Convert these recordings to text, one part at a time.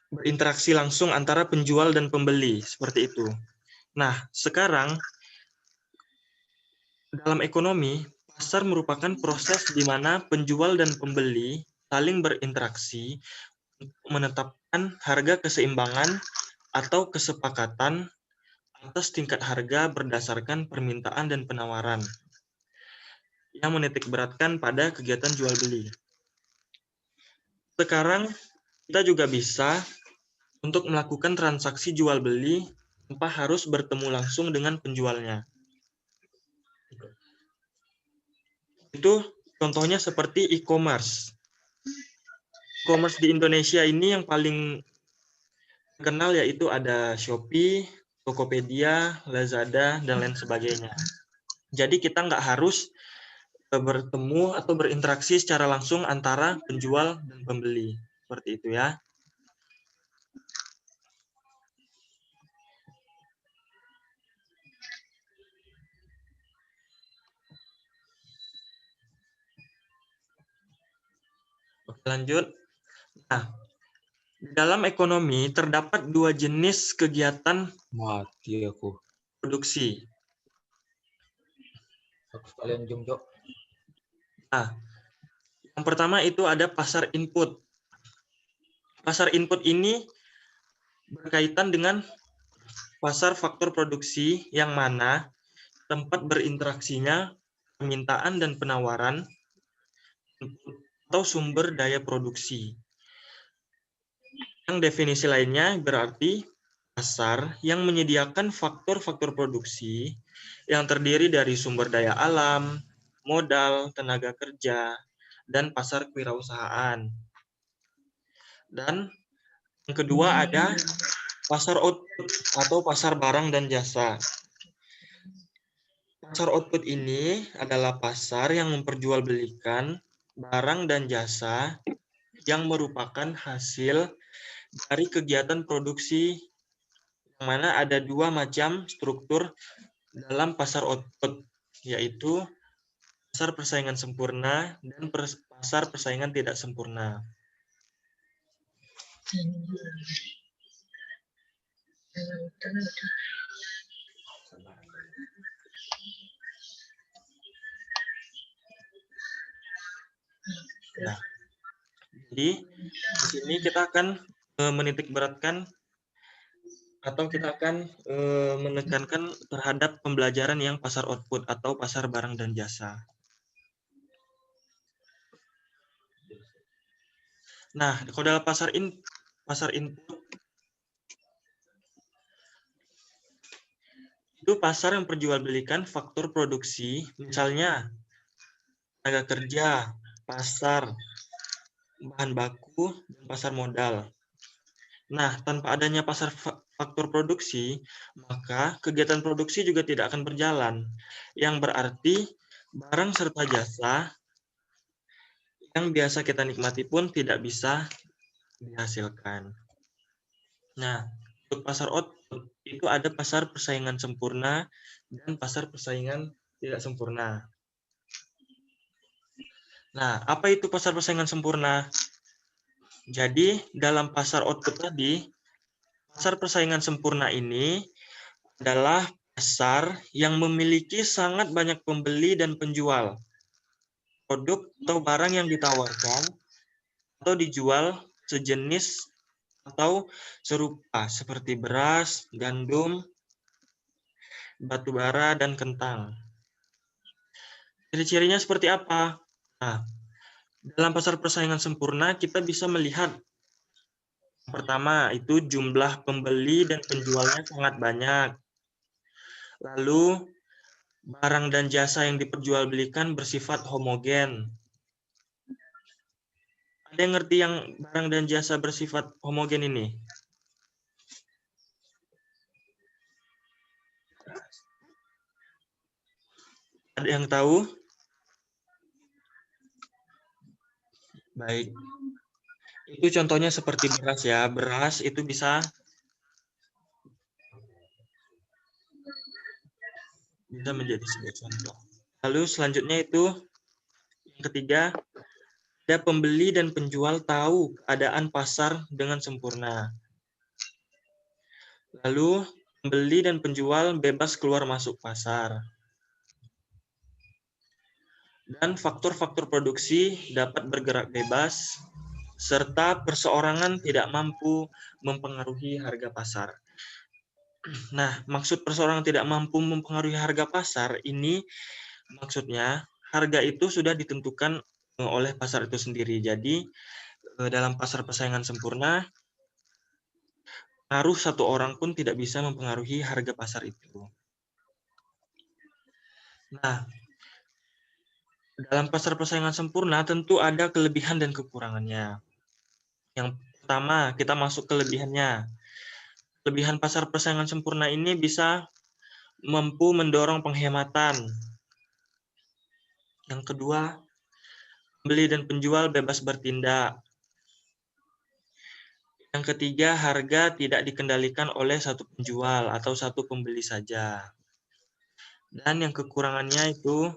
berinteraksi langsung antara penjual dan pembeli, seperti itu. Nah, sekarang dalam ekonomi, pasar merupakan proses di mana penjual dan pembeli saling berinteraksi untuk menetapkan harga keseimbangan atau kesepakatan atas tingkat harga berdasarkan permintaan dan penawaran yang menitikberatkan pada kegiatan jual beli. Sekarang kita juga bisa untuk melakukan transaksi jual beli tanpa harus bertemu langsung dengan penjualnya. Itu contohnya seperti e-commerce. E-commerce di Indonesia ini yang paling terkenal yaitu ada Shopee, Tokopedia, Lazada, dan lain sebagainya. Jadi kita nggak harus bertemu atau berinteraksi secara langsung antara penjual dan pembeli. Seperti itu ya. Oke, lanjut. Nah, dalam ekonomi terdapat dua jenis kegiatan Mati aku. produksi. Aku sekalian jom. Nah, yang pertama itu ada pasar input. Pasar input ini berkaitan dengan pasar faktor produksi yang mana tempat berinteraksinya permintaan dan penawaran atau sumber daya produksi. Yang definisi lainnya berarti pasar yang menyediakan faktor-faktor produksi yang terdiri dari sumber daya alam, modal, tenaga kerja, dan pasar kewirausahaan. Dan yang kedua ada pasar output atau pasar barang dan jasa. Pasar output ini adalah pasar yang memperjualbelikan barang dan jasa yang merupakan hasil dari kegiatan produksi, yang mana ada dua macam struktur dalam pasar output, yaitu pasar persaingan sempurna dan pasar persaingan tidak sempurna. Nah, jadi di sini kita akan menitik beratkan atau kita akan menekankan terhadap pembelajaran yang pasar output atau pasar barang dan jasa. Nah, kalau dalam pasar input itu pasar yang perjualbelikan faktor produksi, misalnya tenaga kerja, pasar, bahan baku, dan pasar modal. Nah, tanpa adanya pasar faktor produksi, maka kegiatan produksi juga tidak akan berjalan, yang berarti barang serta jasa yang biasa kita nikmati pun tidak bisa dihasilkan. Nah, untuk pasar output itu ada pasar persaingan sempurna dan pasar persaingan tidak sempurna. Nah, apa itu pasar persaingan sempurna? Jadi, dalam pasar output tadi, pasar persaingan sempurna ini adalah pasar yang memiliki sangat banyak pembeli dan penjual. Produk atau barang yang ditawarkan atau dijual sejenis atau serupa seperti beras, gandum, batu bara, dan kentang. Ciri-cirinya seperti apa? Nah, dalam pasar persaingan sempurna kita bisa melihat pertama itu jumlah pembeli dan penjualnya sangat banyak. Lalu barang dan jasa yang diperjualbelikan bersifat homogen. Ada yang ngerti yang barang dan jasa bersifat homogen ini? Ada yang tahu? Baik. Itu contohnya seperti beras ya. Beras itu bisa menjadi sebuah contoh. Lalu selanjutnya itu yang ketiga, ada pembeli dan penjual tahu keadaan pasar dengan sempurna. Lalu, pembeli dan penjual bebas keluar masuk pasar. Dan faktor-faktor produksi dapat bergerak bebas, serta perseorangan tidak mampu mempengaruhi harga pasar. Nah, maksud perseorangan tidak mampu mempengaruhi harga pasar ini maksudnya harga itu sudah ditentukan oleh pasar itu sendiri. Jadi, dalam pasar persaingan sempurna, pengaruh satu orang pun tidak bisa mempengaruhi harga pasar itu. Nah, dalam pasar persaingan sempurna tentu ada kelebihan dan kekurangannya. Yang pertama, kita masuk kelebihannya. Kelebihan pasar persaingan sempurna ini bisa mampu mendorong penghematan. Yang kedua, pembeli dan penjual bebas bertindak. Yang ketiga, harga tidak dikendalikan oleh satu penjual atau satu pembeli saja. Dan yang kekurangannya itu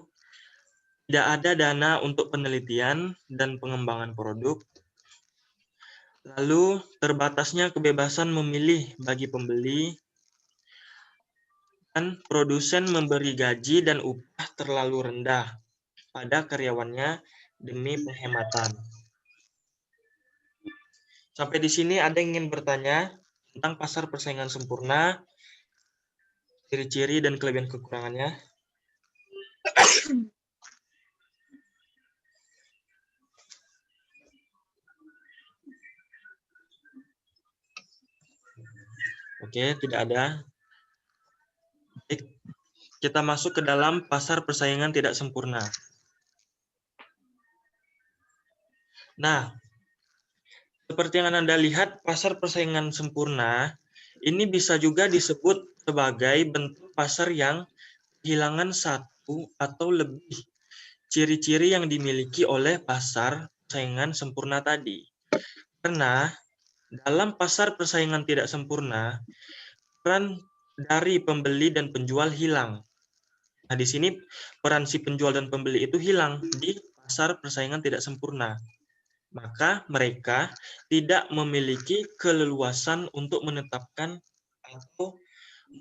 tidak ada dana untuk penelitian dan pengembangan produk. Lalu, terbatasnya kebebasan memilih bagi pembeli, dan produsen memberi gaji dan upah terlalu rendah pada karyawannya demi penghematan. Sampai di sini ada yang ingin bertanya tentang pasar persaingan sempurna, ciri-ciri dan kelebihan kekurangannya? Oke, tidak ada. Baik, kita masuk ke dalam pasar persaingan tidak sempurna. Nah, seperti yang Anda lihat, pasar persaingan sempurna ini bisa juga disebut sebagai bentuk pasar yang kehilangan satu atau lebih ciri-ciri yang dimiliki oleh pasar persaingan sempurna tadi. Karena dalam pasar persaingan tidak sempurna, peran dari pembeli dan penjual hilang. Nah, di sini peran si penjual dan pembeli itu hilang di pasar persaingan tidak sempurna. Maka mereka tidak memiliki keleluasan untuk menetapkan atau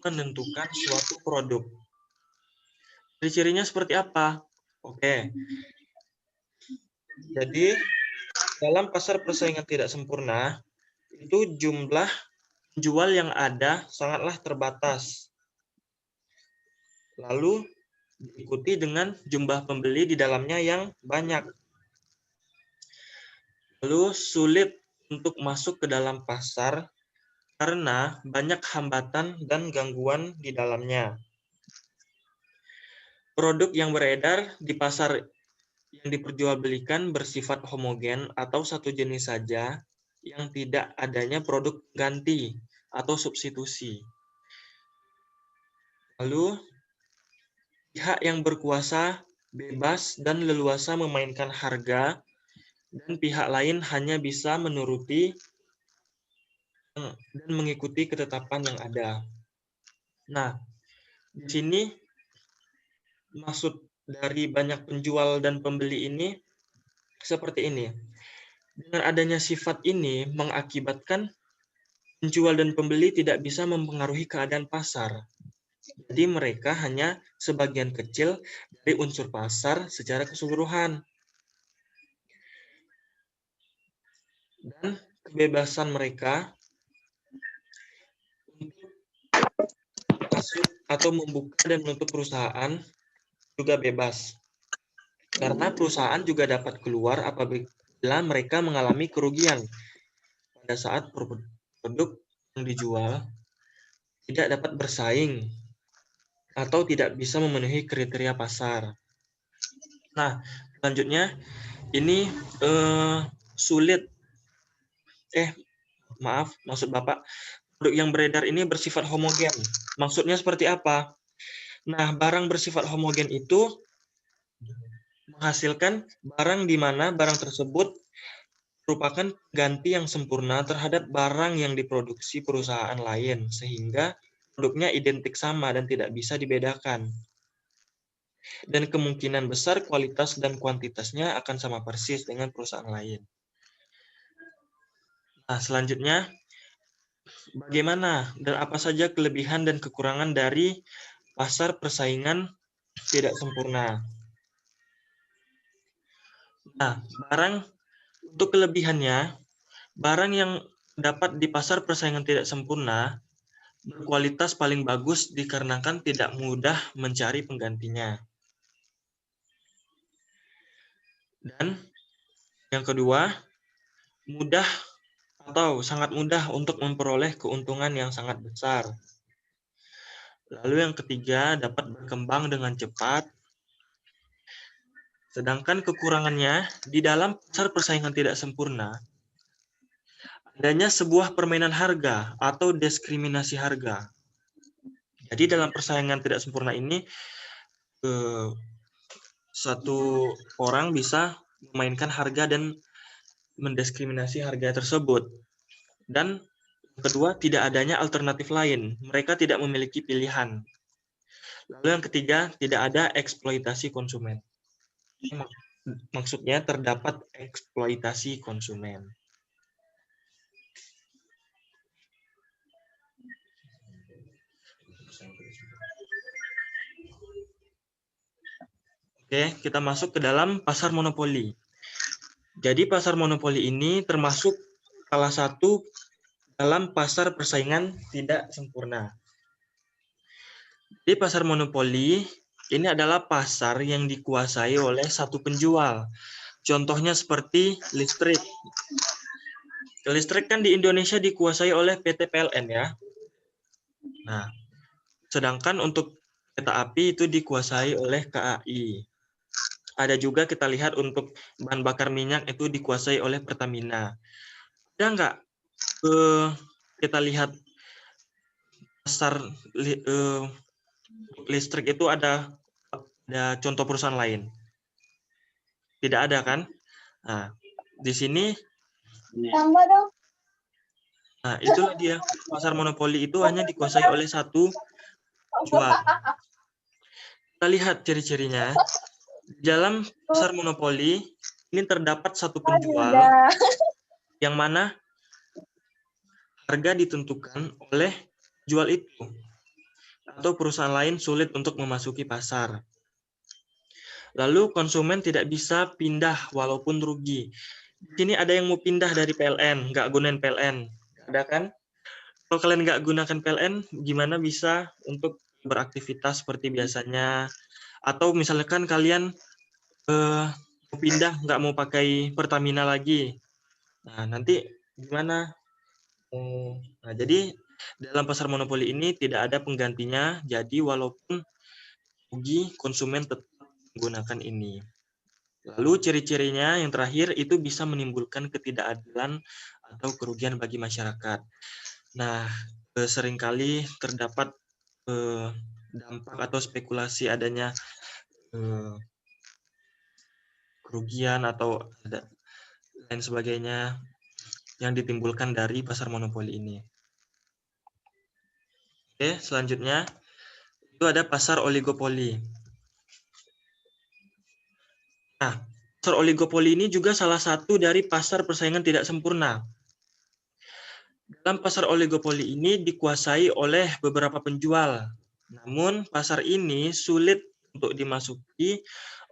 menentukan suatu produk. Ciri-cirinya seperti apa? Oke. Jadi, dalam pasar persaingan tidak sempurna, itu jumlah penjual yang ada sangatlah terbatas. Lalu diikuti dengan jumlah pembeli di dalamnya yang banyak. Lalu sulit untuk masuk ke dalam pasar karena banyak hambatan dan gangguan di dalamnya. Produk yang beredar di pasar yang diperjualbelikan bersifat homogen atau satu jenis saja yang tidak adanya produk ganti atau substitusi. Lalu, pihak yang berkuasa bebas dan leluasa memainkan harga dan pihak lain hanya bisa menuruti dan mengikuti ketetapan yang ada. Nah, di sini maksud dari banyak penjual dan pembeli ini seperti ini. Dengan adanya sifat ini mengakibatkan penjual dan pembeli tidak bisa mempengaruhi keadaan pasar. Jadi mereka hanya sebagian kecil dari unsur pasar secara keseluruhan. Dan kebebasan mereka untuk masuk atau membuka dan menutup perusahaan juga bebas. Karena perusahaan juga dapat keluar apabila mereka mengalami kerugian pada saat produk yang dijual tidak dapat bersaing atau tidak bisa memenuhi kriteria pasar. Nah, selanjutnya ini sulit. Maksud Bapak, produk yang beredar ini bersifat homogen. Maksudnya seperti apa? Nah, barang bersifat homogen itu menghasilkan barang di mana barang tersebut merupakan ganti yang sempurna terhadap barang yang diproduksi perusahaan lain, sehingga produknya identik sama dan tidak bisa dibedakan. Dan kemungkinan besar kualitas dan kuantitasnya akan sama persis dengan perusahaan lain. Nah, selanjutnya, bagaimana dan apa saja kelebihan dan kekurangan dari pasar persaingan tidak sempurna? Nah, untuk kelebihannya, barang yang dapat di pasar persaingan tidak sempurna berkualitas paling bagus dikarenakan tidak mudah mencari penggantinya. Dan yang kedua, mudah atau sangat mudah untuk memperoleh keuntungan yang sangat besar. Lalu yang ketiga, dapat berkembang dengan cepat. Sedangkan kekurangannya, di dalam pasar persaingan tidak sempurna, adanya sebuah permainan harga atau diskriminasi harga. Jadi dalam persaingan tidak sempurna ini, satu orang bisa memainkan harga dan mendiskriminasi harga tersebut. Dan kedua, tidak adanya alternatif lain. Mereka tidak memiliki pilihan. Lalu yang ketiga, tidak ada eksploitasi konsumen. Maksudnya terdapat eksploitasi konsumen. Oke, kita masuk ke dalam pasar monopoli. Jadi pasar monopoli ini termasuk salah satu dalam pasar persaingan tidak sempurna. Di pasar monopoli, ini adalah pasar yang dikuasai oleh satu penjual. Contohnya seperti listrik. Listrik kan di Indonesia dikuasai oleh PT PLN ya. Nah, sedangkan untuk kereta api itu dikuasai oleh KAI. Ada juga kita lihat untuk bahan bakar minyak itu dikuasai oleh Pertamina. Ada nggak kita lihat pasar listrik itu ada contoh perusahaan lain? Tidak ada kan? Nah, di sini, nah itulah dia, pasar monopoli itu hanya dikuasai oleh satu jual. Kita lihat ciri-cirinya. Dalam pasar monopoli ini terdapat satu penjual yang mana harga ditentukan oleh jual itu atau perusahaan lain sulit untuk memasuki pasar. Lalu konsumen tidak bisa pindah walaupun rugi. Di sini ada yang mau pindah dari PLN, nggak gunain PLN, ada kan? Kalau kalian nggak gunakan PLN, gimana bisa untuk beraktivitas seperti biasanya? Atau misalkan kalian mau pindah, nggak mau pakai Pertamina lagi. Nah, nanti gimana? Nah, jadi dalam pasar monopoli ini tidak ada penggantinya, jadi walaupun rugi, konsumen tetap menggunakan ini. Lalu ciri-cirinya yang terakhir itu bisa menimbulkan ketidakadilan atau kerugian bagi masyarakat. Nah, seringkali terdapat dampak atau spekulasi adanya kerugian atau lain sebagainya yang ditimbulkan dari pasar monopoli ini. Oke, selanjutnya itu ada pasar oligopoli. Nah, pasar oligopoli ini juga salah satu dari pasar persaingan tidak sempurna. Dalam pasar oligopoli ini dikuasai oleh beberapa penjual. Namun, pasar ini sulit untuk dimasuki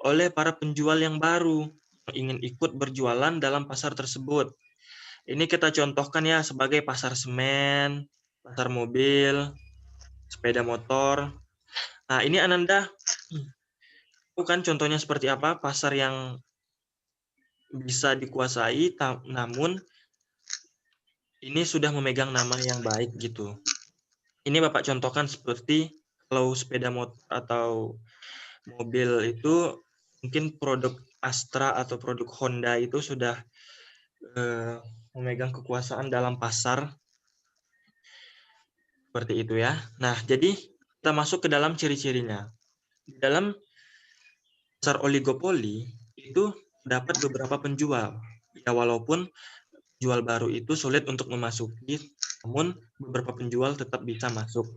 oleh para penjual yang baru yang ingin ikut berjualan dalam pasar tersebut. Ini kita contohkan ya sebagai pasar semen, pasar mobil, sepeda motor. Nah, ini Ananda, bukan contohnya seperti apa pasar yang bisa dikuasai, namun ini sudah memegang nama yang baik gitu. Ini Bapak contohkan seperti kalau sepeda motor atau mobil itu mungkin produk Astra atau produk Honda itu sudah memegang kekuasaan dalam pasar seperti itu ya. Nah, jadi kita masuk ke dalam ciri-cirinya. Dalam pasar oligopoli itu dapat beberapa penjual. Ya walaupun jual baru itu sulit untuk memasuki, namun beberapa penjual tetap bisa masuk.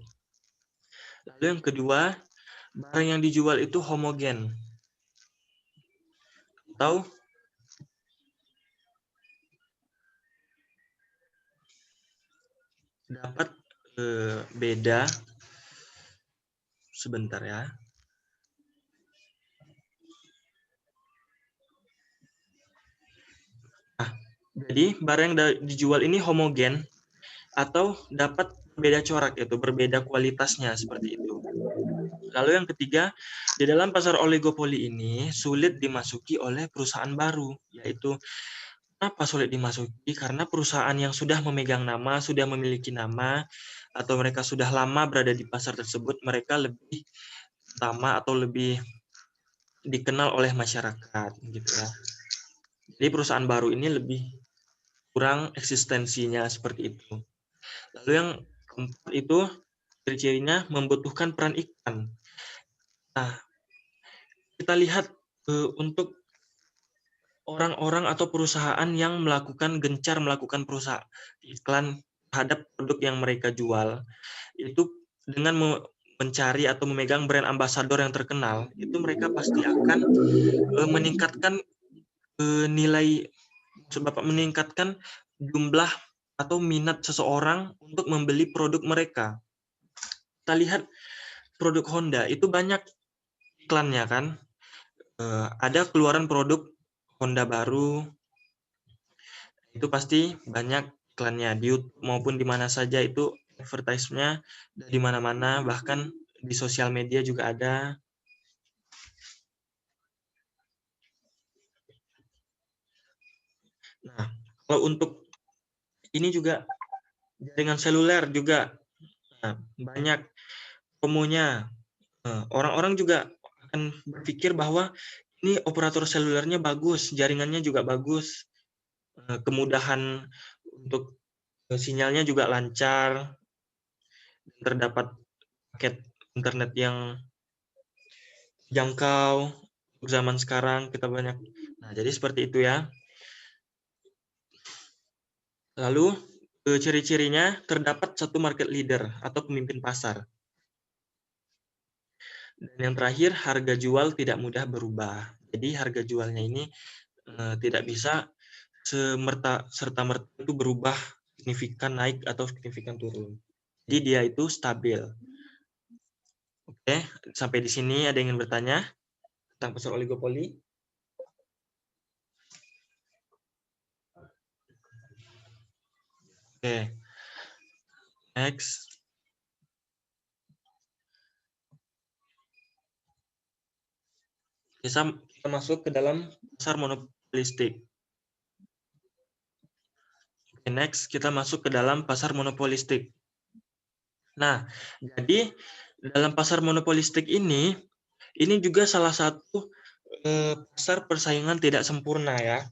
Lalu yang kedua, barang yang dijual itu homogen. Atau dapat beda. Sebentar ya. Nah, jadi barang yang dijual ini homogen atau dapat berbeda corak, yaitu berbeda kualitasnya seperti itu. Lalu yang ketiga, di dalam pasar oligopoli ini sulit dimasuki oleh perusahaan baru, yaitu kenapa sulit dimasuki? Karena perusahaan yang sudah memegang nama, sudah memiliki nama, atau mereka sudah lama berada di pasar tersebut, mereka lebih utama atau lebih dikenal oleh masyarakat, gitu ya. Jadi perusahaan baru ini lebih kurang eksistensinya seperti itu. Lalu yang keempat itu ciri-cirinya membutuhkan peran iklan. Nah, kita lihat untuk orang-orang atau perusahaan yang gencar melakukan perusahaan iklan terhadap produk yang mereka jual, itu dengan mencari atau memegang brand ambasador yang terkenal, itu mereka pasti akan meningkatkan nilai, meningkatkan jumlah atau minat seseorang untuk membeli produk mereka. Kita lihat produk Honda itu banyak iklannya kan, ada keluaran produk Honda baru, itu pasti banyak iklannya di YouTube maupun di mana saja, itu advertise-nya di mana-mana, bahkan di sosial media juga ada. Nah, kalau untuk ini juga jaringan seluler juga banyak promonya. Orang-orang juga akan berpikir bahwa ini operator selulernya bagus, jaringannya juga bagus, kemudahan untuk sinyalnya juga lancar, terdapat paket internet yang jangkau zaman sekarang kita banyak. Nah, jadi seperti itu ya. Lalu ciri-cirinya terdapat satu market leader atau pemimpin pasar. Dan yang terakhir, harga jual tidak mudah berubah. Jadi harga jualnya ini tidak bisa serta-merta itu berubah signifikan naik atau signifikan turun. Jadi dia itu stabil. Oke, sampai di sini ada yang ingin bertanya tentang pasar oligopoli? Oke, next. Kita masuk ke dalam pasar monopolistik. Oke, next kita masuk ke dalam pasar monopolistik. Nah, jadi dalam pasar monopolistik ini juga salah satu pasar persaingan tidak sempurna ya.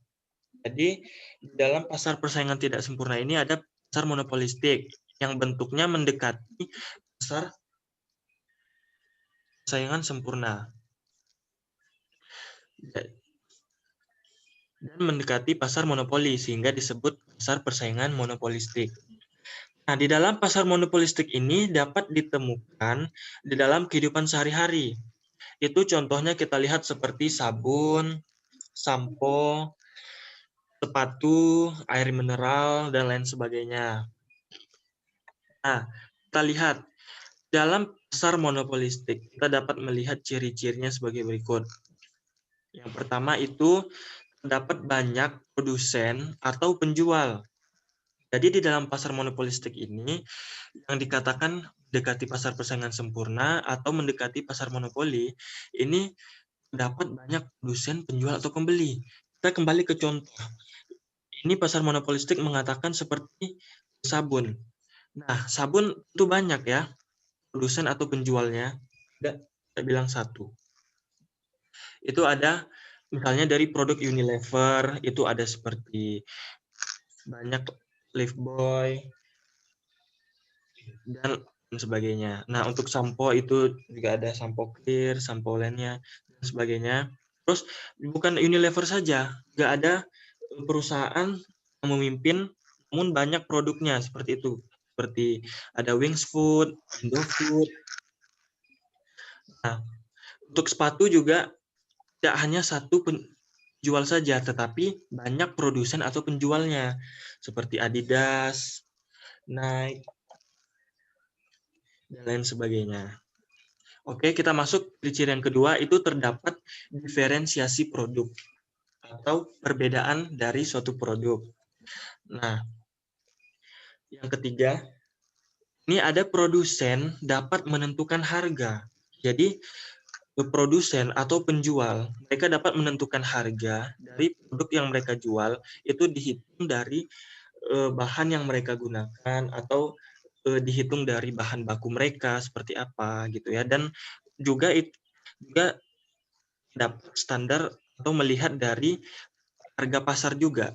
Jadi dalam pasar persaingan tidak sempurna ini ada pasar monopolistik yang bentuknya mendekati pasar persaingan sempurna dan mendekati pasar monopoli sehingga disebut pasar persaingan monopolistik. Nah, di dalam pasar monopolistik ini dapat ditemukan di dalam kehidupan sehari-hari. Itu contohnya kita lihat seperti sabun, sampo, sepatu, air mineral, dan lain sebagainya. Nah, kita lihat dalam pasar monopolistik, kita dapat melihat ciri-cirinya sebagai berikut. Yang pertama itu terdapat banyak produsen atau penjual. Jadi di dalam pasar monopolistik ini yang dikatakan mendekati pasar persaingan sempurna atau mendekati pasar monopoli, ini dapat banyak produsen, penjual, atau pembeli. Kita kembali ke contoh. Ini pasar monopolistik mengatakan seperti sabun. Nah, sabun itu banyak ya, produsen atau penjualnya. Kita bilang satu. Itu ada misalnya dari produk Unilever, itu ada seperti banyak Lifebuoy, dan sebagainya. Nah, untuk sampo itu juga ada sampo clear, sampo lainnya, dan sebagainya. Terus bukan Unilever saja, juga ada perusahaan yang memimpin, namun banyak produknya seperti itu. Seperti ada Wings Food, Indofood. Nah, Untuk sepatu juga tidak hanya satu penjual saja, tetapi banyak produsen atau penjualnya, seperti Adidas, Nike, dan lain sebagainya. Oke, kita masuk ciri-ciri yang kedua, itu terdapat diferensiasi produk atau perbedaan dari suatu produk. Nah, yang ketiga, ini ada produsen dapat menentukan harga. Jadi, produsen atau penjual, mereka dapat menentukan harga dari produk yang mereka jual, itu dihitung dari bahan yang mereka gunakan atau dihitung dari bahan baku mereka seperti apa gitu ya. Dan juga juga dapat standar atau melihat dari harga pasar juga.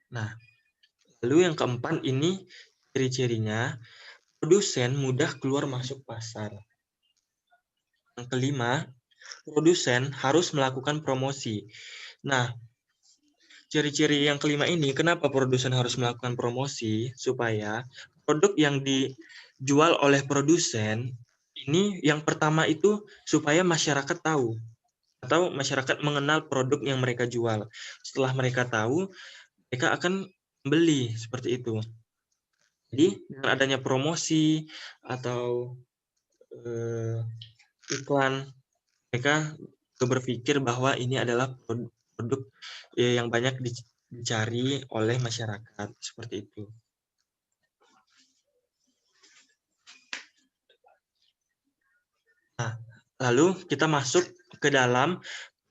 Nah, lalu yang keempat ini ciri-cirinya, produsen mudah keluar masuk pasar. Yang kelima, produsen harus melakukan promosi. Nah, ciri-ciri yang kelima ini, kenapa produsen harus melakukan promosi? Supaya produk yang dijual oleh produsen, ini yang pertama itu supaya masyarakat tahu, atau masyarakat mengenal produk yang mereka jual. Setelah mereka tahu, mereka akan membeli, seperti itu. Jadi, dengan adanya promosi atau iklan, mereka berpikir bahwa ini adalah produk yang banyak dicari oleh masyarakat, seperti itu. Nah, lalu kita masuk ke dalam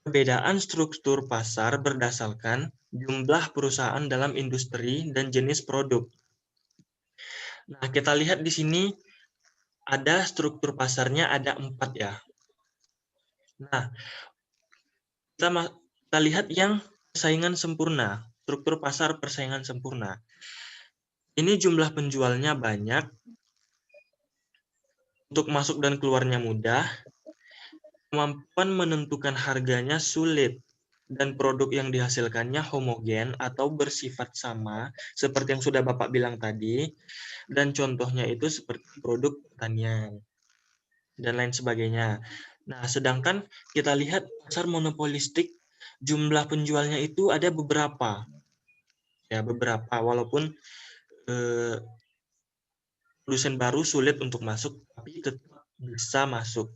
perbedaan struktur pasar berdasarkan jumlah perusahaan dalam industri dan jenis produk. Nah, kita lihat di sini ada struktur pasarnya ada 4 ya. Nah, kita lihat yang persaingan sempurna, struktur pasar persaingan sempurna. Ini jumlah penjualnya banyak, untuk masuk dan keluarnya mudah, kemampuan menentukan harganya sulit, dan produk yang dihasilkannya homogen atau bersifat sama, seperti yang sudah Bapak bilang tadi, dan contohnya itu seperti produk pertanian, dan lain sebagainya. Nah, sedangkan kita lihat pasar monopolistik, jumlah penjualnya itu ada beberapa, walaupun produsen baru sulit untuk masuk, tapi tetap bisa masuk.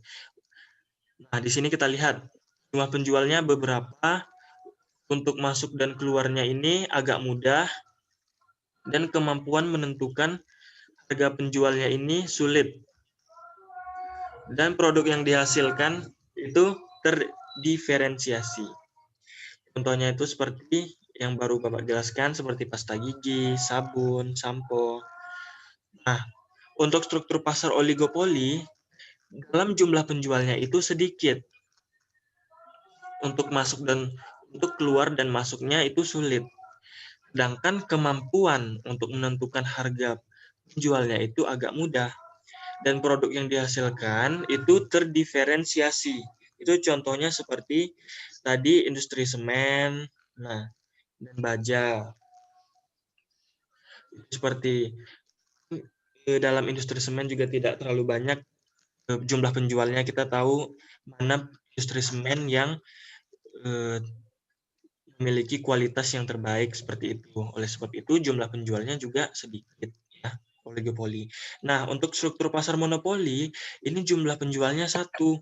Nah, di sini kita lihat jumlah penjualnya beberapa, untuk masuk dan keluarnya ini agak mudah, dan kemampuan menentukan harga penjualnya ini sulit. Dan produk yang dihasilkan itu terdiferensiasi. Contohnya itu seperti yang baru Bapak jelaskan, seperti pasta gigi, sabun, sampo. Nah, untuk struktur pasar oligopoli, dalam jumlah penjualnya itu sedikit. Untuk masuk dan untuk keluar dan masuknya itu sulit. Sedangkan kemampuan untuk menentukan harga penjualnya itu agak mudah. Dan produk yang dihasilkan itu terdiferensiasi. Itu contohnya seperti tadi industri semen, nah, dan baja. Seperti dalam industri semen juga tidak terlalu banyak jumlah penjualnya. Kita tahu mana industri semen yang memiliki kualitas yang terbaik seperti itu. Oleh sebab itu jumlah penjualnya juga sedikit ya, oligopoli. Nah, untuk struktur pasar monopoli, ini jumlah penjualnya satu.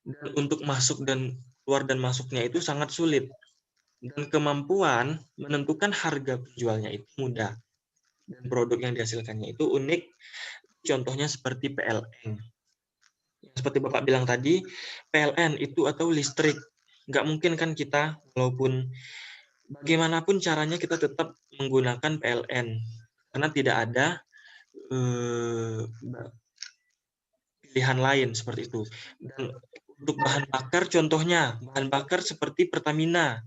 Dan untuk masuk dan keluar dan masuknya itu sangat sulit. Dan kemampuan menentukan harga penjualnya itu mudah. Dan produk yang dihasilkannya itu unik. Contohnya seperti PLN. Seperti Bapak bilang tadi, PLN itu atau listrik. Nggak mungkin kan kita, walaupun bagaimanapun caranya kita tetap menggunakan PLN. Karena tidak ada pilihan lain seperti itu. Dan untuk bahan bakar, contohnya bahan bakar seperti Pertamina.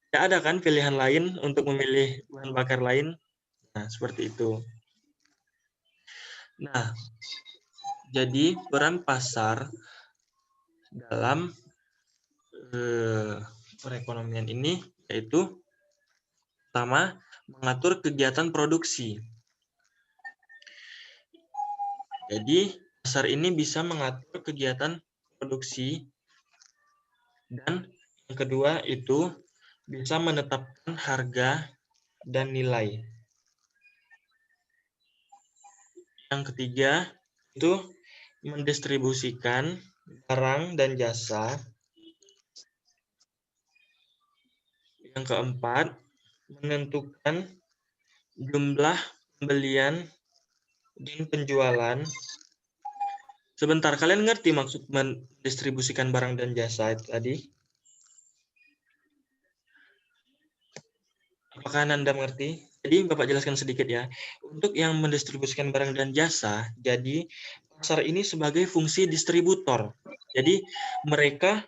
Tidak ada kan pilihan lain untuk memilih bahan bakar lain. Nah, seperti itu. Nah, jadi peran pasar dalam perekonomian ini yaitu pertama, mengatur kegiatan produksi. Jadi, Pasar ini bisa mengatur kegiatan produksi, dan yang kedua itu bisa menetapkan harga dan nilai. Yang ketiga itu mendistribusikan barang dan jasa. Yang keempat, menentukan jumlah pembelian dan penjualan. Sebentar, kalian ngerti maksud mendistribusikan barang dan jasa itu tadi? Apakah Anda mengerti? Jadi Bapak jelaskan sedikit ya. Untuk yang mendistribusikan barang dan jasa, jadi pasar ini sebagai fungsi distributor. Jadi mereka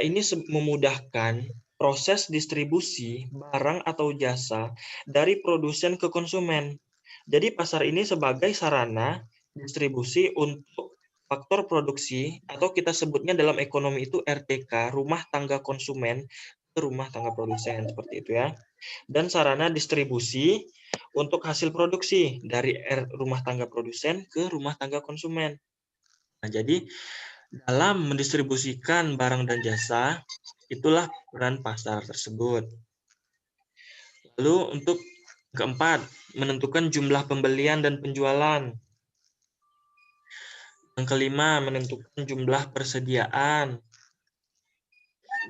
ini memudahkan proses distribusi barang atau jasa dari produsen ke konsumen. Jadi pasar ini sebagai sarana distribusi untuk faktor produksi, atau kita sebutnya dalam ekonomi itu RTK, rumah tangga konsumen ke rumah tangga produsen, seperti itu ya. Dan sarana distribusi untuk hasil produksi dari rumah tangga produsen ke rumah tangga konsumen. Nah, jadi dalam mendistribusikan barang dan jasa, itulah peran pasar tersebut. Lalu untuk keempat, menentukan jumlah pembelian dan penjualan. Yang kelima, menentukan jumlah persediaan.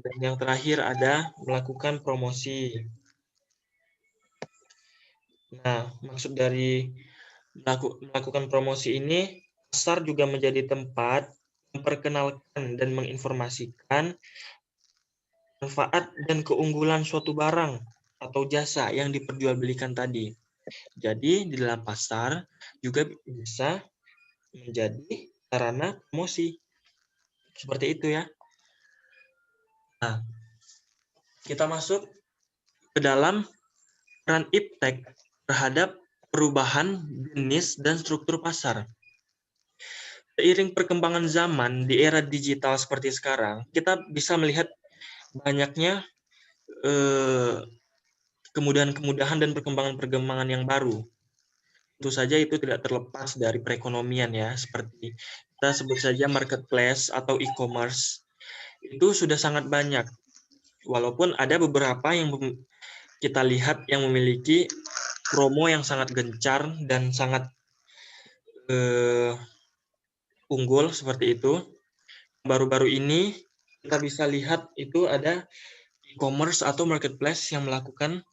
Dan yang terakhir ada melakukan promosi. Nah, maksud dari melakukan promosi ini, pasar juga menjadi tempat memperkenalkan dan menginformasikan manfaat dan keunggulan suatu barang atau jasa yang diperjualbelikan tadi. Jadi di dalam pasar juga bisa menjadi sarana promosi. Seperti itu ya. Nah, kita masuk ke dalam peran iptek terhadap perubahan jenis dan struktur pasar. Seiring perkembangan zaman di era digital seperti sekarang, kita bisa melihat banyaknya kemudahan-kemudahan dan perkembangan-perkembangan yang baru. Tentu saja itu tidak terlepas dari perekonomian ya, seperti kita sebut saja marketplace atau e-commerce. Itu sudah sangat banyak. Walaupun ada beberapa yang kita lihat yang memiliki promo yang sangat gencar dan sangat unggul seperti itu. Baru-baru ini kita bisa lihat itu ada e-commerce atau marketplace yang melakukan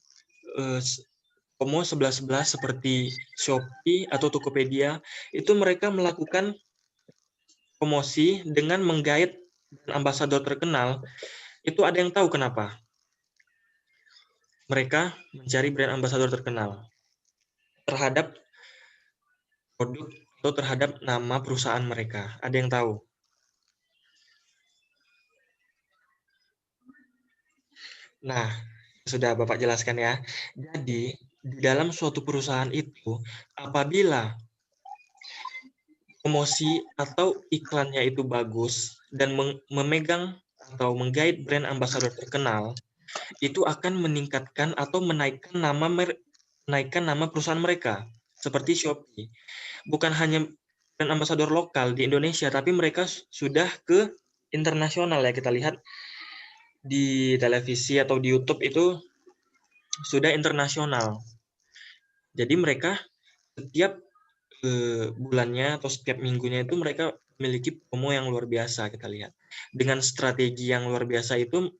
promo 11.11 seperti Shopee atau Tokopedia. Itu mereka melakukan promosi dengan menggait ambasador terkenal. Itu ada yang tahu kenapa? Mereka mencari brand ambasador terkenal terhadap produk atau terhadap nama perusahaan mereka. Ada yang tahu? Nah, sudah Bapak jelaskan ya. Jadi, di dalam suatu perusahaan itu, apabila promosi atau iklannya itu bagus dan memegang atau menggait brand ambasador terkenal, itu akan meningkatkan atau menaikkan nama perusahaan mereka. Seperti Shopee. Bukan hanya brand ambasador lokal di Indonesia, tapi mereka sudah ke internasional ya. Kita lihat di televisi atau di YouTube itu sudah internasional. Jadi mereka setiap bulannya atau setiap minggunya itu mereka memiliki promo yang luar biasa, kita lihat. Dengan strategi yang luar biasa itu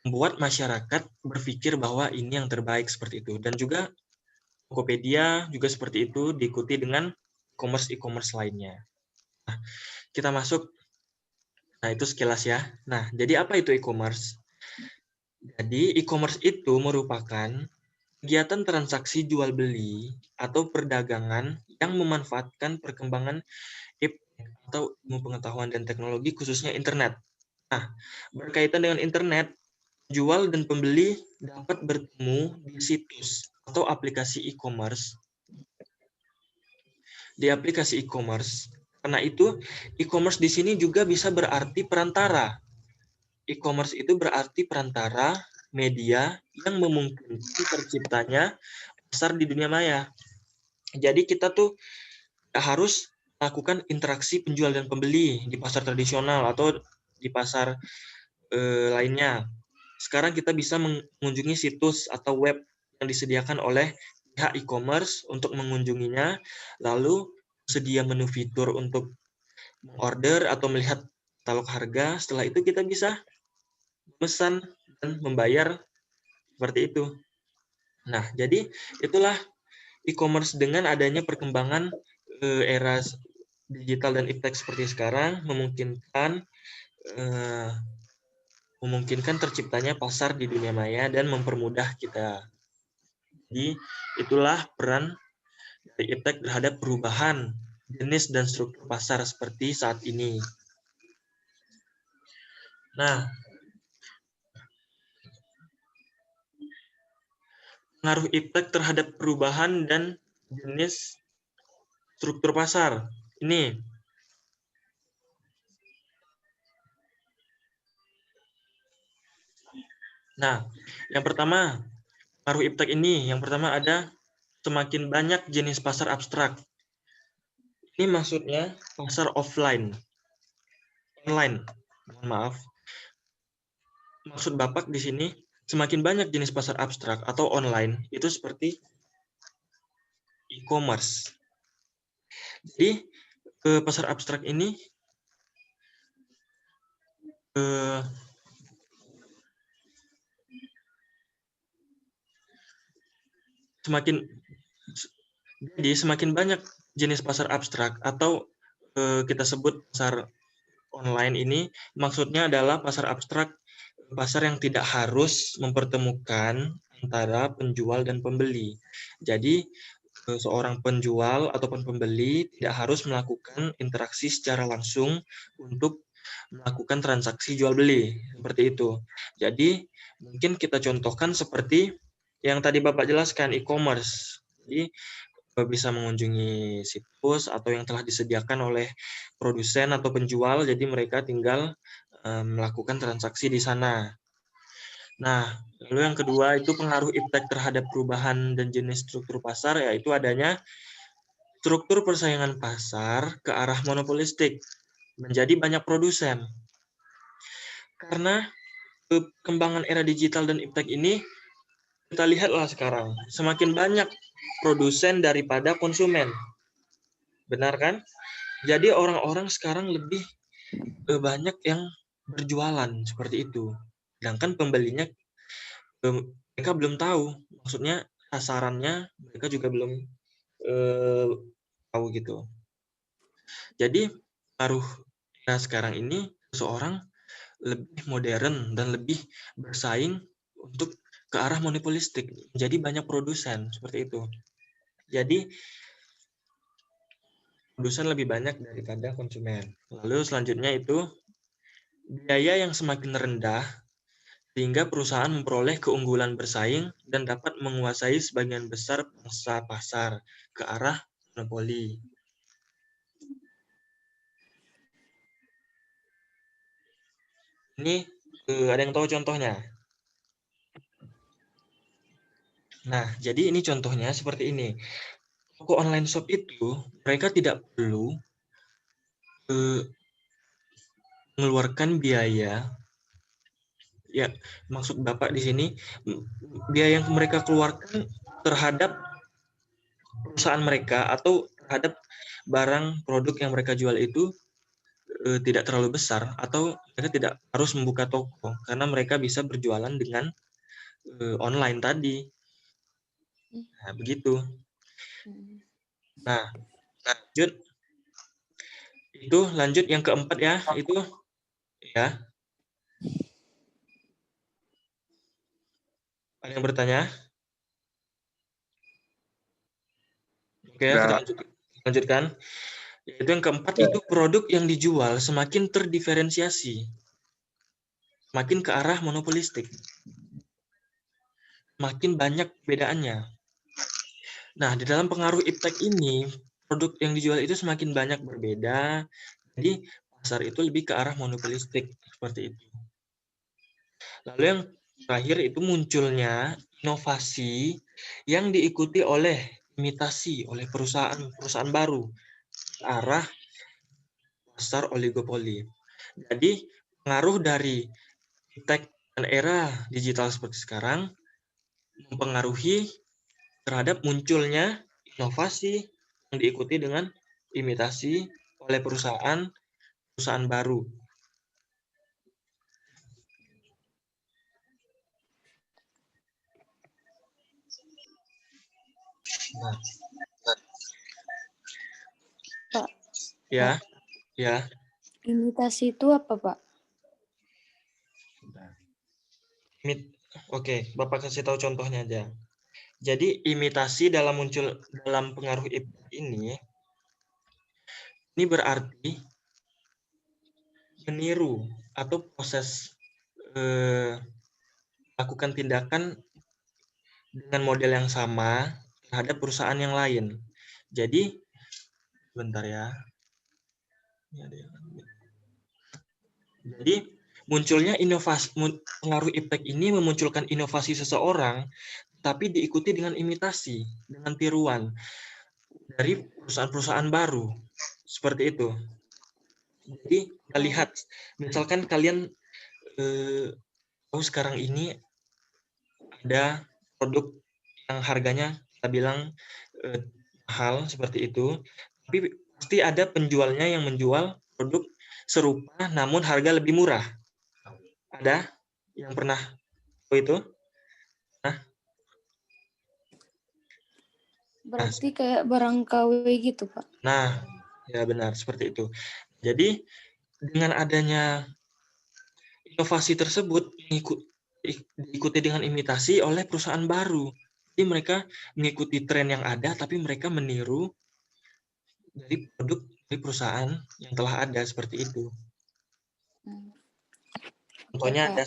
membuat masyarakat berpikir bahwa ini yang terbaik seperti itu. Dan juga Tokopedia juga seperti itu, diikuti dengan e-commerce lainnya. Nah, kita masuk. Nah, itu sekilas ya. Nah, jadi apa itu e-commerce? Jadi e-commerce itu merupakan kegiatan transaksi jual beli atau perdagangan yang memanfaatkan perkembangan atau ilmu pengetahuan dan teknologi, khususnya internet. Nah, berkaitan dengan internet, jual dan pembeli dapat bertemu di situs atau aplikasi e-commerce. Di aplikasi e-commerce, karena itu e-commerce di sini juga bisa berarti perantara. E-commerce itu berarti perantara media yang memungkinkan terciptanya pasar di dunia maya. Jadi kita tuh harus melakukan interaksi penjual dan pembeli di pasar tradisional atau di pasar lainnya. Sekarang kita bisa mengunjungi situs atau web yang disediakan oleh pihak e-commerce untuk mengunjunginya, lalu sedia menu fitur untuk order atau melihat katalog harga. Setelah itu kita bisa memesan dan membayar seperti itu. Nah, jadi itulah e-commerce dengan adanya perkembangan era digital dan iptek seperti sekarang memungkinkan terciptanya pasar di dunia maya dan mempermudah kita. Jadi itulah peran dari iptek terhadap perubahan jenis dan struktur pasar seperti saat ini. Nah, pengaruh iptek terhadap perubahan dan jenis struktur pasar. Ini. Nah, yang pertama, pengaruh iptek ini, yang pertama ada semakin banyak jenis pasar abstrak. Ini maksudnya pasar offline. Online. Mohon maaf. Maksud Bapak di sini, semakin banyak jenis pasar abstrak atau online, itu seperti e-commerce. Jadi, pasar abstrak ini semakin banyak jenis pasar abstrak atau kita sebut pasar online ini, maksudnya adalah pasar abstrak, pasar yang tidak harus mempertemukan antara penjual dan pembeli. Jadi seorang penjual ataupun pembeli tidak harus melakukan interaksi secara langsung untuk melakukan transaksi jual beli seperti itu. Jadi mungkin kita contohkan seperti yang tadi Bapak jelaskan, e-commerce. Jadi bisa mengunjungi situs atau yang telah disediakan oleh produsen atau penjual, jadi mereka tinggal melakukan transaksi di sana. Nah, lalu yang kedua itu pengaruh iptek terhadap perubahan dan jenis struktur pasar, yaitu adanya struktur persaingan pasar ke arah monopolistik, menjadi banyak produsen. Karena perkembangan era digital dan iptek ini, kita lihatlah sekarang, semakin banyak produsen daripada konsumen. Benar kan? Jadi orang-orang sekarang lebih banyak yang berjualan seperti itu. Sedangkan pembelinya mereka belum tahu, maksudnya sasarannya mereka juga belum tahu gitu. Jadi pengaruh era sekarang ini seseorang lebih modern dan lebih bersaing untuk ke arah monopolistik. Jadi banyak produsen seperti itu. Jadi produsen lebih banyak daripada konsumen. Lalu selanjutnya itu biaya yang semakin rendah sehingga perusahaan memperoleh keunggulan bersaing dan dapat menguasai sebagian besar pangsa pasar ke arah monopoli. Ini ada yang tahu contohnya? Nah, jadi ini contohnya seperti ini. Toko online shop itu mereka tidak perlu mengeluarkan biaya. Ya, maksud Bapak di sini biaya yang mereka keluarkan terhadap perusahaan mereka atau terhadap barang produk yang mereka jual itu tidak terlalu besar, atau mereka tidak harus membuka toko karena mereka bisa berjualan dengan online tadi. Nah, begitu. Nah, lanjut yang keempat ya, itu ya. Ada yang bertanya? Oke, kita lanjutkan. Yaitu yang keempat itu produk yang dijual semakin terdiferensiasi, semakin ke arah monopolistik, makin banyak perbedaannya. Nah, di dalam pengaruh iptek ini, produk yang dijual itu semakin banyak berbeda, jadi pasar itu lebih ke arah monopolistik, seperti itu. Lalu yang terakhir itu munculnya inovasi yang diikuti oleh imitasi oleh perusahaan baru ke arah pasar oligopoli. Jadi pengaruh dari iptek dan era digital seperti sekarang mempengaruhi terhadap munculnya inovasi yang diikuti dengan imitasi oleh perusahaan baru. Nah, Pak, ya, ya. imitasi itu apa, Pak? Oke, Bapak kasih tahu contohnya aja. Jadi imitasi dalam pengaruh iptek ini berarti meniru atau proses lakukan tindakan dengan model yang sama terhadap perusahaan yang lain. Jadi, bentar ya. Jadi, munculnya pengaruh iptek ini memunculkan inovasi seseorang, tapi diikuti dengan imitasi, dengan tiruan dari perusahaan-perusahaan baru. Seperti itu. Jadi, lihat, misalkan kalian sekarang ini ada produk yang harganya kita bilang mahal seperti itu, tapi pasti ada penjualnya yang menjual produk serupa namun harga lebih murah. Ada yang pernah tahu itu? Berarti kayak barang KW gitu, Pak. Nah, ya benar seperti itu. Jadi dengan adanya inovasi tersebut diikuti dengan imitasi oleh perusahaan baru. Jadi mereka mengikuti tren yang ada, tapi mereka meniru dari produk dari perusahaan yang telah ada seperti itu. Contohnya ada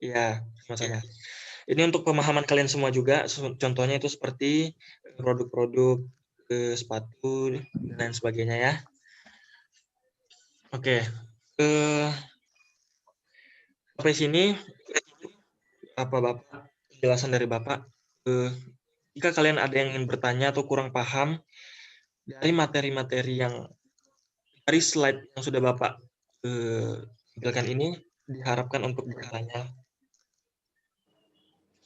ya, sama-sama. Ini untuk pemahaman kalian semua juga. Contohnya itu seperti produk-produk sepatu dan lain sebagainya ya. Oke. Sampai sini apa Bapak penjelasan dari Bapak. Jika kalian ada yang ingin bertanya atau kurang paham dari materi-materi yang dari slide yang sudah Bapak tampilkan ini, diharapkan untuk bertanya.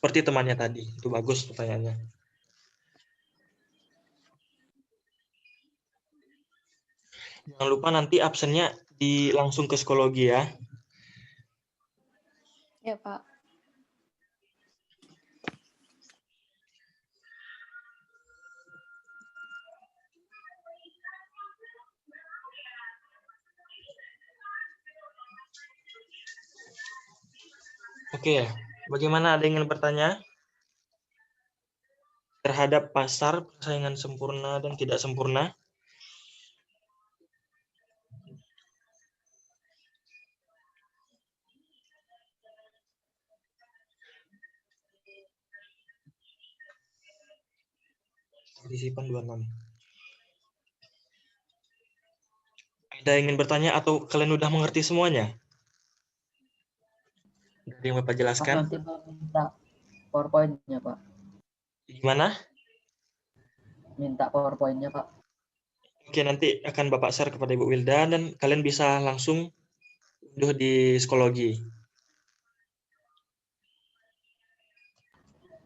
Seperti temannya tadi, itu bagus pertanyaannya. Jangan lupa nanti absennya langsung ke psikologi ya. Ya, Pak. Oke, bagaimana, ada yang ingin bertanya? Terhadap pasar, persaingan sempurna dan tidak sempurna. Partisipan 26. Ada yang ingin bertanya atau kalian udah mengerti semuanya? Dari yang Bapak jelaskan? Nanti minta PowerPoint-nya, Pak. Gimana? Minta PowerPoint-nya, Pak. Oke, nanti akan Bapak share kepada Ibu Wilda dan kalian bisa langsung unduh di psikologi.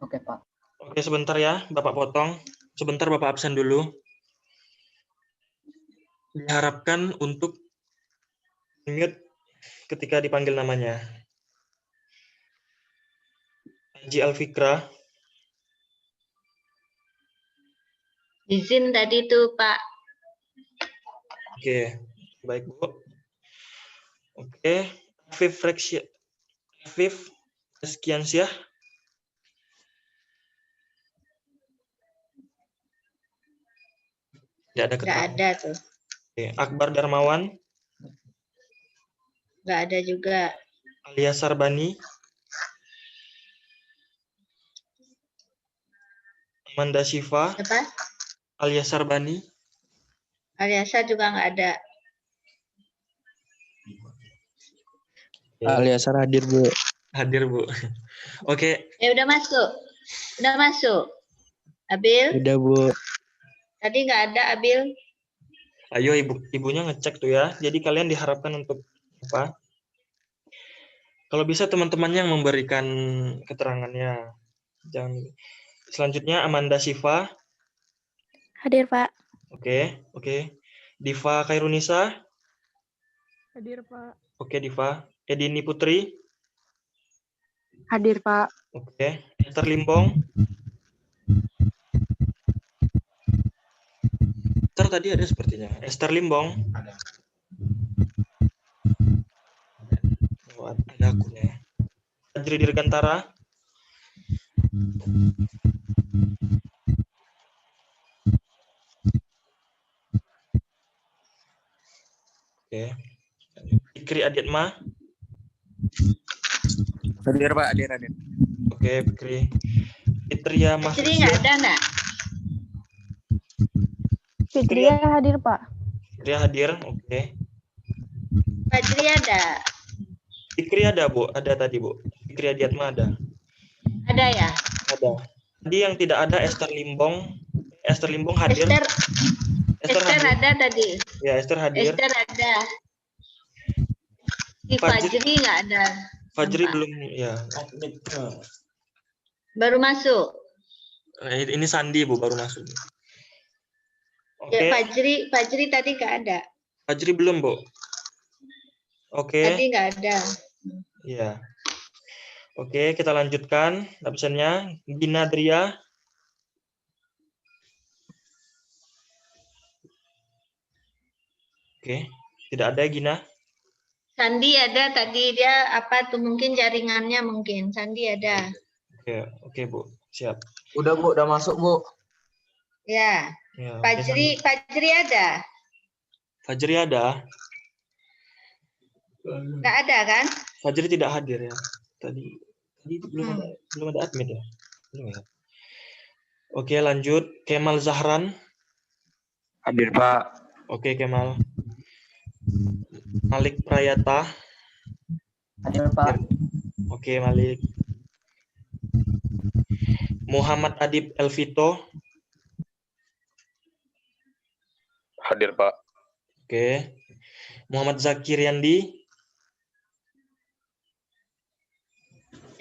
Oke, Pak. Oke, sebentar ya, Bapak potong. Sebentar Bapak absen dulu. Diharapkan untuk ingat ketika dipanggil namanya. Haji Alfikra. Izin tadi tuh, Pak. Oke, baik Bu. Oke, Afif Reskiansyah. Tidak ada Nggak keterangan. ada tuh. Oke, Akbar Darmawan. Nggak ada juga. Alia Sarbani. Amanda Shiva. Apa? Alia Sarbani. Aliasa juga nggak ada. Aliasar hadir, Bu. Hadir, Bu. Oke. Udah masuk. Udah masuk. Abil? Udah, Bu. Tadi nggak ada, Abil. Ayo ibunya ngecek tuh ya. Jadi kalian diharapkan untuk apa? Kalau bisa teman-teman yang memberikan keterangannya. Jangan. Selanjutnya Amanda Siva. Hadir, Pak. Oke. Diva Kairunisa. Hadir, Pak. Oke, Diva. Edini Putri. Hadir, Pak. Oke. Esther Limbong. Esther tadi ada sepertinya. Esther Limbong. Oh, ada akunnya. Fajri Dirgantara. Oke. Fikri Adiatma. Hadir, Pak. Hadir. Oke, Fikri. Fitria Jadi Mahfuzia. nggak ada nggak? Fitria hadir, Pak. Fitria hadir. Oke. Fajri ada. Fikri ada, Bu. Ada tadi, Bu. Fikri Adiatma ada. Ada ya? Ada. Tadi yang tidak ada Esther Limbong. Esther Limbong hadir. Esther hadir. ada tadi. Ya, Esther hadir. Esther ada. Di Fajri. Fajri nggak ada. Fajri Nampak. belum ya. Baru masuk. Ini Sandi, Bu, baru masuk. Oke. Ya, Fajri tadi nggak ada. Fajri belum, Bu. Oke. Tadi nggak ada. Ya. Oke, kita lanjutkan absennya. Gina Dria. Oke, tidak ada Gina. Sandi ada tadi, dia apa tuh mungkin jaringannya mungkin. Sandi ada. Oke, Bu. Siap. Udah, Bu. Udah masuk, Bu. Ya. Ya, oke, Fajri ada. Fajri ada. Nggak ada kan? Fajri tidak hadir ya. Tadi belum ada admit ya. Belum ya. Oke, lanjut. Kemal Zahran. Hadir, Pak. Oke, Kemal. Malik Prayata. Hadir, Pak. Oke, Malik. Muhammad Adib Elvito. Hadir, Pak. Oke. Muhammad Zakir Yandi.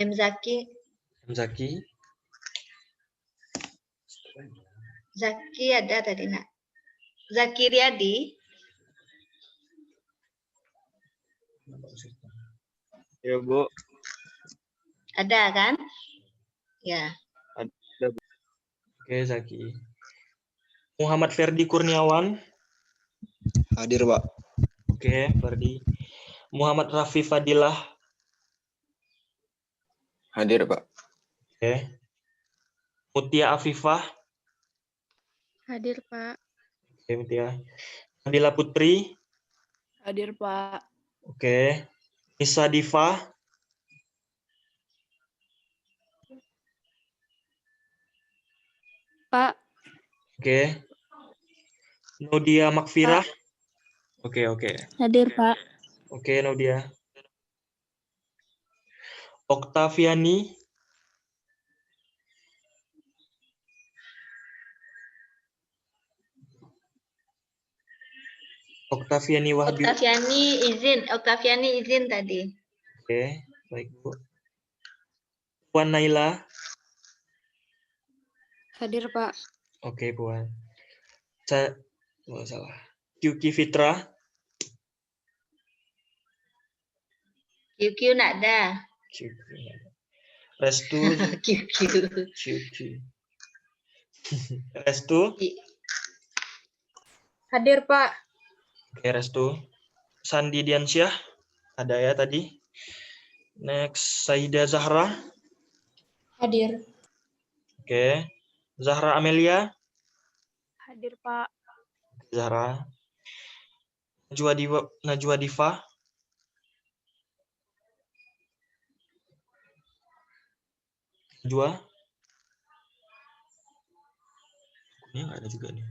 Zaki. Zaki ada tadi nak. Zaki Riyadi. Ya, Bu. Ada kan? Ya. Oke, Zaki. Muhammad Ferdi Kurniawan. Hadir, Pak. Oke, Ferdi. Muhammad Rafi Fadilah. Hadir, Pak. Oke. Mutia Afifah. Hadir, Pak. Oke, Mutia. Nabila Putri. Hadir, Pak. Oke. Nisa Diva. Pak. Oke. Nodia Makfirah. Oke. Hadir, Pak. Oke, Nodia. Oktaviani. Oktaviani Wahdi. Oktaviani izin tadi. Oke, baik, Bu. Puan Naila. Hadir, Pak. Oke, Puan. Salah. Yuki Fitra. QQ nggak ada. Restu. QQ. Restu. Hadir, Pak. Oke, Restu. Sandi Diansyah. Ada ya tadi. Next, Saida Zahra. Hadir. Oke. Zahra Amelia. Hadir, Pak. Zahra. Najwa Diva. Najwa. Ini nggak ada juga nih.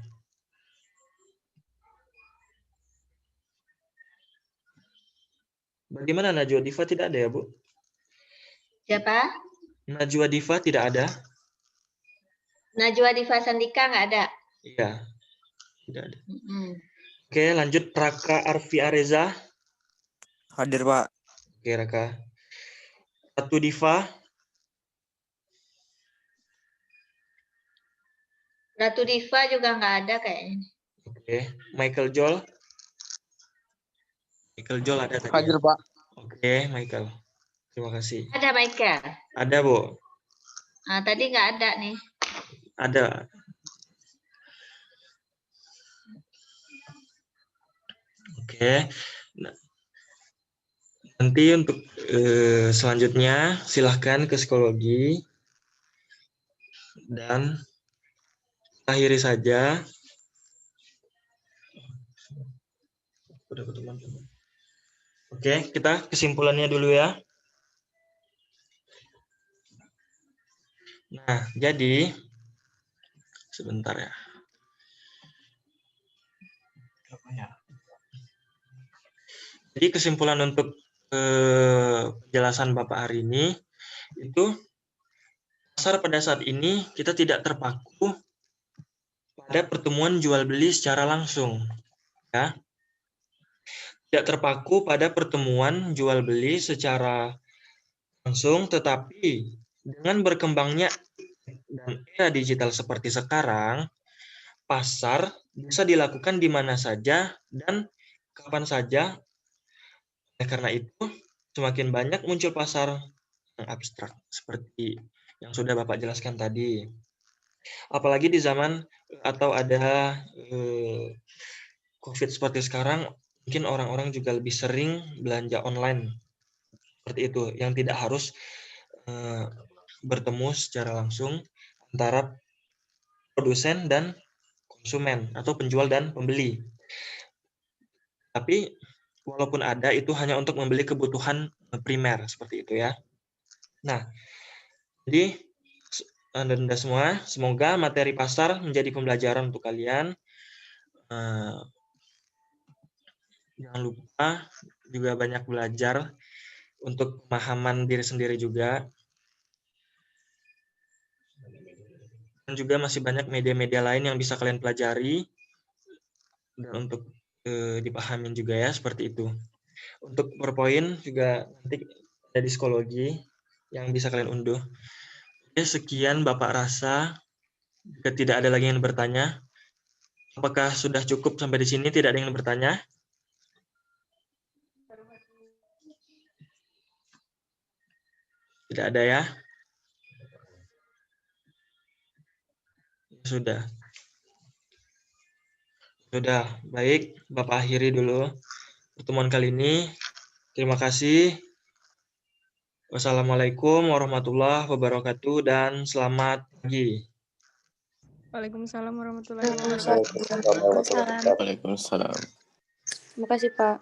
Bagaimana Najwa Diva tidak ada ya, Bu? Siapa? Najwa Diva tidak ada. Najwa Diva Sandika nggak ada. Iya. Tidak ada. Oke, lanjut Raka Arfi Areza. Hadir, Pak. Oke, Raka. Ratu Diva. Ratu Diva juga nggak ada kayaknya. Oke, Michael Joel. Michael Joel ada tadi. Hadir, Ya? Pak. Oke, Michael. Terima kasih. Ada Michael. Ada, Bu. Nah, tadi nggak ada nih. Ada. Oke. Nah, nanti untuk selanjutnya silahkan ke psikologi dan akhiri saja. Oke, kita kesimpulannya dulu ya. Nah, jadi sebentar ya. Jadi kesimpulan untuk penjelasan Bapak hari ini itu pasar pada saat ini kita tidak terpaku pada pertemuan jual beli secara langsung, ya. Tidak terpaku pada pertemuan jual beli secara langsung, tetapi dengan berkembangnya dan era digital seperti sekarang, pasar bisa dilakukan di mana saja dan kapan saja. Karena itu, semakin banyak muncul pasar yang abstrak seperti yang sudah Bapak jelaskan tadi. Apalagi di zaman atau ada COVID seperti sekarang, mungkin orang-orang juga lebih sering belanja online seperti itu, yang tidak harus bertemu secara langsung antara produsen dan konsumen atau penjual dan pembeli. Tapi walaupun ada, itu hanya untuk membeli kebutuhan primer seperti itu ya. Nah, jadi Anda semua, semoga materi pasar menjadi pembelajaran untuk kalian. Jangan lupa juga banyak belajar untuk pemahaman diri sendiri juga. Dan juga masih banyak media-media lain yang bisa kalian pelajari dan untuk dipahamin juga ya, seperti itu. Untuk PowerPoint juga nanti ada di psikologi yang bisa kalian unduh. Oke, sekian Bapak rasa. Jika tidak ada lagi yang bertanya, apakah sudah cukup sampai di sini? Tidak ada yang bertanya? Tidak ada ya? Sudah. Sudah, baik. Bapak akhiri dulu pertemuan kali ini. Terima kasih. Wassalamualaikum warahmatullahi wabarakatuh dan selamat pagi. Waalaikumsalam warahmatullahi Waalaikumsalam. wabarakatuh. Waalaikumsalam. Terima kasih, Pak.